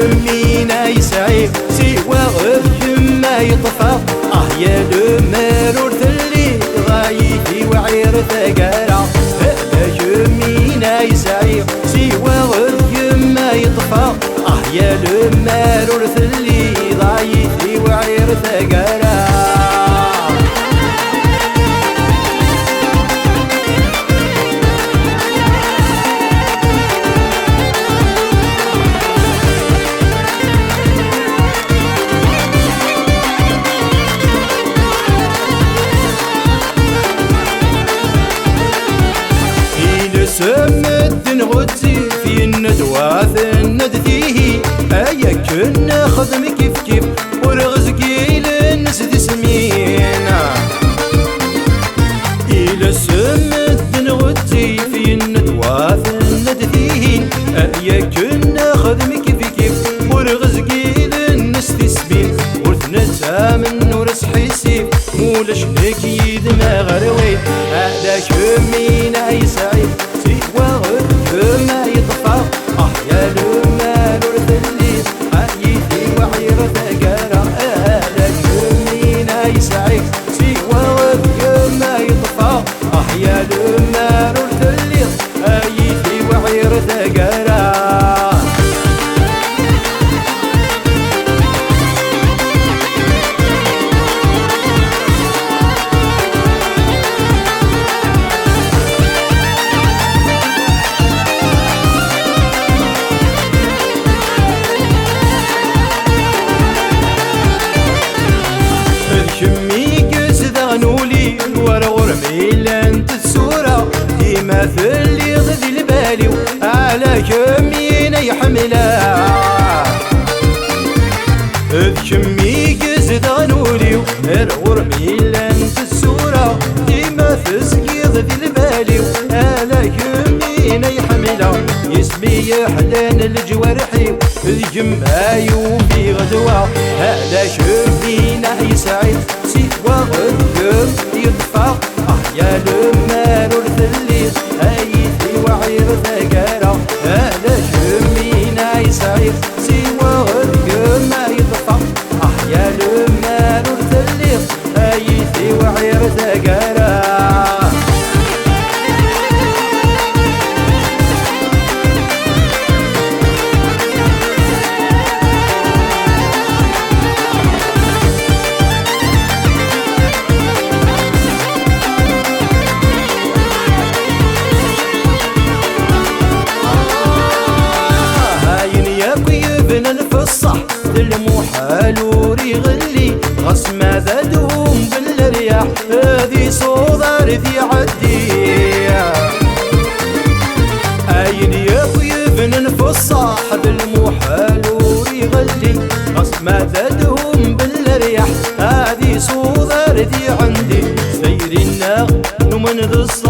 كمينا يسعي سوى غف ما يطفى يا المرور ثلي غايتي وعير ثقارة هذا كمينا يسعي سوى غف ما يطفى يا المرور ثلي غايتي وعير ثقارة سمت نغتي في الندوات الندثيه أيا كنا خدم كيف كيف ورغزقي للناس دي سمينا إلا سمت نغتي في الندوات الندثيه أيا كنا خدم كيف كيف ورغزقي للناس دي سمين ورثنا تامن ورس حسيب مولاش لك يدماغ روي هذا كمينا يسعيد ما يطفى يا المال ورثلي حيثي وعير ثقارة لك مينا يسعيك سوى غف ما يطفى يا المال ورثلي حيثي وعير ثقارة ميلان تسورة ديما في اللي ضد البالي على كمينا يحملها كمي قزد غنولي الغور ميلان تسورة ديما في سكي ضد البالي على كمينا يحملها يسمي يحلان الجوارحي الجمعي وفي غدوة هذا كمينا يسعيد سوى غدوة يطفى يا المال ورثلي هيثي وعير ثقارة هذا كمينا يسعيد سوى غرق ما يطفى يا المال ورثلي هيثي وعير ثقارة الصح المحال وريغلي غص ماذا دوم بالرياح هذي صدر ذي عدي عين يا طيب في الصاحب المحال وريغلي غص ماذا دوم بالرياح هذي صدر ذي عندي سيرنا ومن ذي الصح